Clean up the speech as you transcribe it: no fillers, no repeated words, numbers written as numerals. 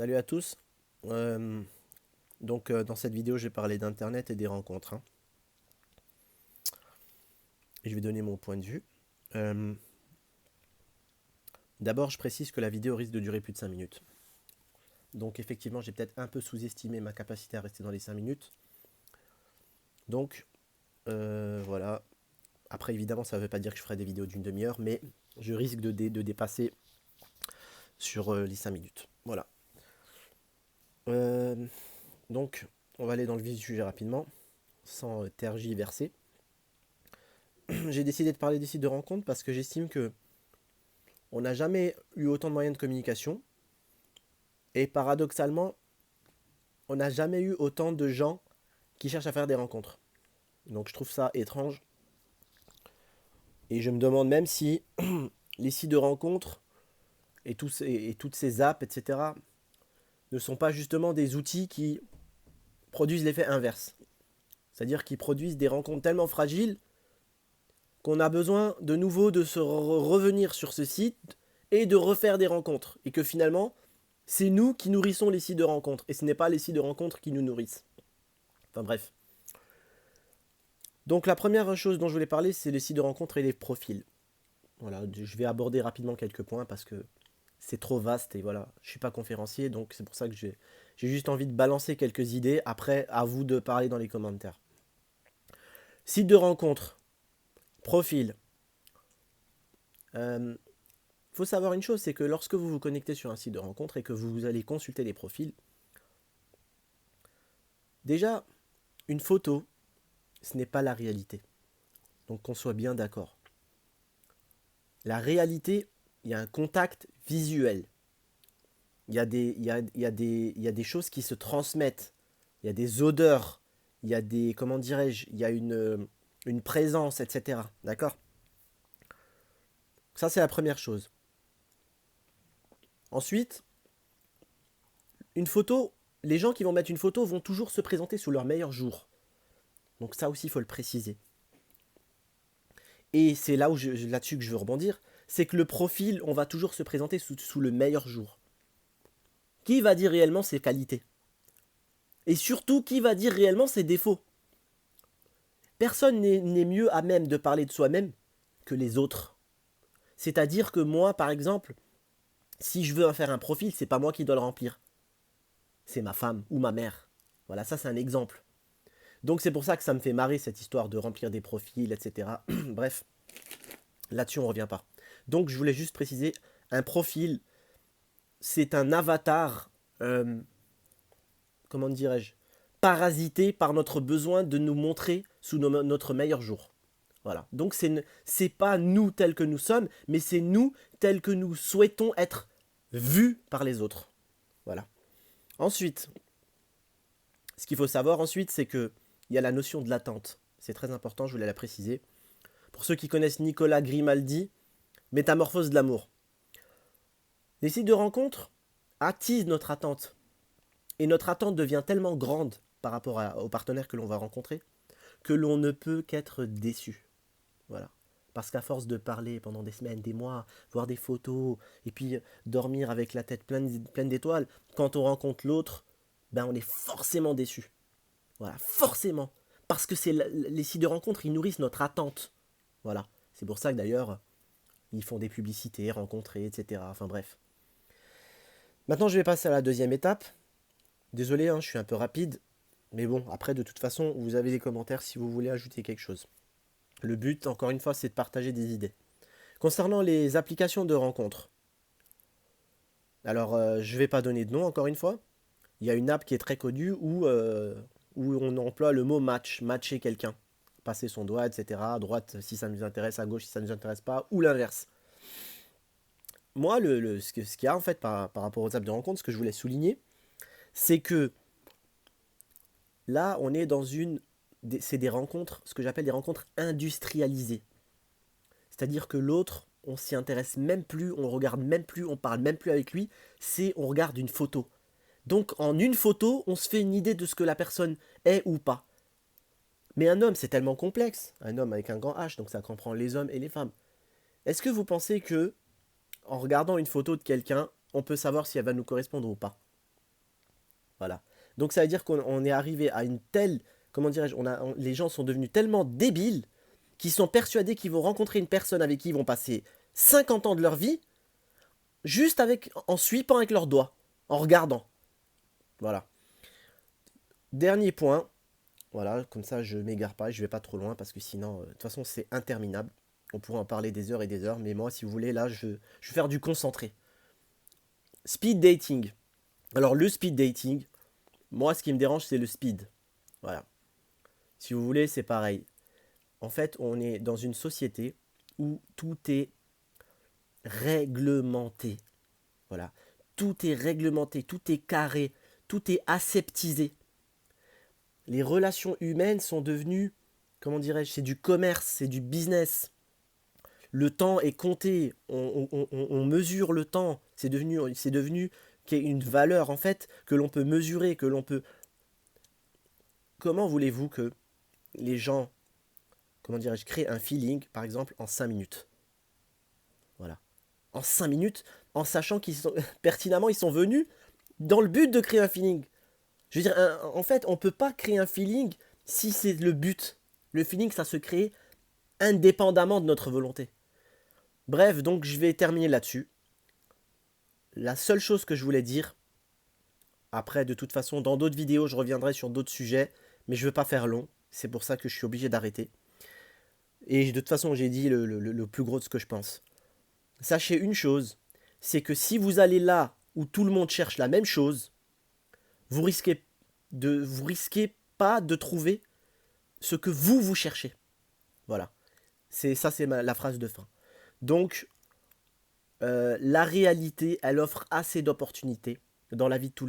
Salut à tous. Euh, dans cette vidéo, je vais parler d'internet et des rencontres, hein. Et je vais donner mon point de vue. Euh, D'abord, je précise que la vidéo risque de durer plus de 5 minutes. Donc effectivement, j'ai peut-être un peu sous-estimé ma capacité à rester dans les 5 minutes. Donc voilà. Après, évidemment, ça ne veut pas dire que je ferai des vidéos d'une demi-heure, mais je risque de dépasser sur les 5 minutes. Voilà. Euh, donc, on va aller dans le vif du sujet rapidement, sans tergiverser. J'ai décidé de parler des sites de rencontres parce que j'estime que on n'a jamais eu autant de moyens de communication et paradoxalement, on n'a jamais eu autant de gens qui cherchent à faire des rencontres. Donc je trouve ça étrange et je me demande même si les sites de rencontres et toutes ces apps, etc., ne sont pas justement des outils qui produisent l'effet inverse. C'est-à-dire qu'ils produisent des rencontres tellement fragiles qu'on a besoin de nouveau de se revenir sur ce site et de refaire des rencontres. Et que finalement, c'est nous qui nourrissons les sites de rencontres et ce n'est pas les sites de rencontres qui nous nourrissent. Enfin bref. Donc la première chose dont je voulais parler, c'est les sites de rencontres et les profils. Voilà, je vais aborder rapidement quelques points parce que c'est trop vaste et voilà, je suis pas conférencier, donc c'est pour ça que j'ai juste envie de balancer quelques idées. Après, à vous de parler dans les commentaires. Site de rencontre, profil. Il faut savoir une chose, c'est que lorsque vous vous connectez sur un site de rencontre et que vous allez consulter les profils, déjà, une photo, ce n'est pas la réalité. Donc qu'on soit bien d'accord. La réalité, il y a un contact visuel. Il y a des choses qui se transmettent. Il y a des odeurs. Il y a des, comment dirais-je, il y a une présence, etc. D'accord. Ça, c'est la première chose. Ensuite, une photo, les gens qui vont mettre une photo vont toujours se présenter sous leur meilleur jour. Donc ça aussi, il faut le préciser. Et c'est là où là-dessus que je veux rebondir, c'est que le profil, on va toujours se présenter sous le meilleur jour. Qui va dire réellement ses qualités? Et surtout, qui va dire réellement ses défauts? Personne n'est mieux à même de parler de soi-même que les autres. C'est-à-dire que moi, par exemple, si je veux faire un profil, c'est pas moi qui dois le remplir. C'est ma femme ou ma mère. Voilà, ça c'est un exemple. Donc c'est pour ça que ça me fait marrer cette histoire de remplir des profils, etc. Bref, là-dessus on revient pas. Donc je voulais juste préciser, un profil, c'est un avatar, comment dirais-je, parasité par notre besoin de nous montrer sous notre meilleur jour. Voilà. Donc c'est pas nous tels que nous sommes, mais c'est nous tels que nous souhaitons être vus par les autres. Voilà. Ensuite, ce qu'il faut savoir ensuite, c'est que il y a la notion de l'attente. C'est très important, je voulais la préciser. Pour ceux qui connaissent Nicolas Grimaldi, Métamorphose de l'amour. Les sites de rencontres attisent notre attente. Et notre attente devient tellement grande par rapport aux partenaires que l'on va rencontrer que l'on ne peut qu'être déçu. Voilà. Parce qu'à force de parler pendant des semaines, des mois, voir des photos, et puis dormir avec la tête pleine d'étoiles, quand on rencontre l'autre, ben on est forcément déçu. Voilà, forcément. Parce que les sites de rencontres, ils nourrissent notre attente. Voilà. C'est pour ça que d'ailleurs, ils font des publicités, rencontrer, etc. Enfin bref. Maintenant, je vais passer à la deuxième étape. Désolé, hein, je suis un peu rapide. Mais bon, après, de toute façon, vous avez les commentaires si vous voulez ajouter quelque chose. Le but, encore une fois, c'est de partager des idées. Concernant les applications de rencontres, alors je ne vais pas donner de nom encore une fois. Il y a une app qui est très connue où on emploie le mot match, matcher quelqu'un. Passer son doigt, etc. À droite si ça nous intéresse, à gauche si ça ne nous intéresse pas, ou l'inverse. Moi, ce qu'il y a en fait par rapport aux apps de rencontre, ce que je voulais souligner, c'est que là, on est dans c'est des rencontres, ce que j'appelle des rencontres industrialisées. C'est-à-dire que l'autre, on s'y intéresse même plus, on regarde même plus, on parle même plus avec lui, on regarde une photo. Donc en une photo, on se fait une idée de ce que la personne est ou pas. Mais un homme, c'est tellement complexe. Un homme avec un grand H, donc ça comprend les hommes et les femmes. Est-ce que vous pensez que, en regardant une photo de quelqu'un, on peut savoir si elle va nous correspondre ou pas? Voilà. Donc ça veut dire qu'on est arrivé à une telle, comment dirais-je, les gens sont devenus tellement débiles qu'ils sont persuadés qu'ils vont rencontrer une personne avec qui ils vont passer 50 ans de leur vie juste en sweepant avec leurs doigts, en regardant. Voilà. Dernier point. Voilà, comme ça je m'égare pas, je vais pas trop loin parce que sinon, de toute façon, c'est interminable. On pourrait en parler des heures et des heures, mais moi, si vous voulez, là, je vais faire du concentré. Speed dating. Alors, le speed dating, moi, ce qui me dérange, c'est le speed. Voilà. Si vous voulez, c'est pareil. En fait, on est dans une société où tout est réglementé. Voilà. Tout est réglementé, tout est carré, tout est aseptisé. Les relations humaines sont devenues, comment dirais-je, c'est du commerce, c'est du business. Le temps est compté, on mesure le temps, c'est devenu une valeur en fait que l'on peut mesurer, que l'on peut... Comment voulez-vous que les gens, comment dirais-je, créent un feeling, par exemple, en 5 minutes? Voilà. En 5 minutes, en sachant qu'ils sont, pertinemment, ils sont venus dans le but de créer un feeling. Je veux dire, en fait, on ne peut pas créer un feeling si c'est le but. Le feeling, ça se crée indépendamment de notre volonté. Bref, donc je vais terminer là-dessus. La seule chose que je voulais dire, après de toute façon dans d'autres vidéos je reviendrai sur d'autres sujets, mais je ne veux pas faire long, c'est pour ça que je suis obligé d'arrêter. Et de toute façon j'ai dit le plus gros de ce que je pense. Sachez une chose, c'est que si vous allez là où tout le monde cherche la même chose, vous risquez pas de trouver ce que vous cherchez. Voilà. C'est la phrase de fin. Donc, la réalité, elle offre assez d'opportunités dans la vie de tous les jours.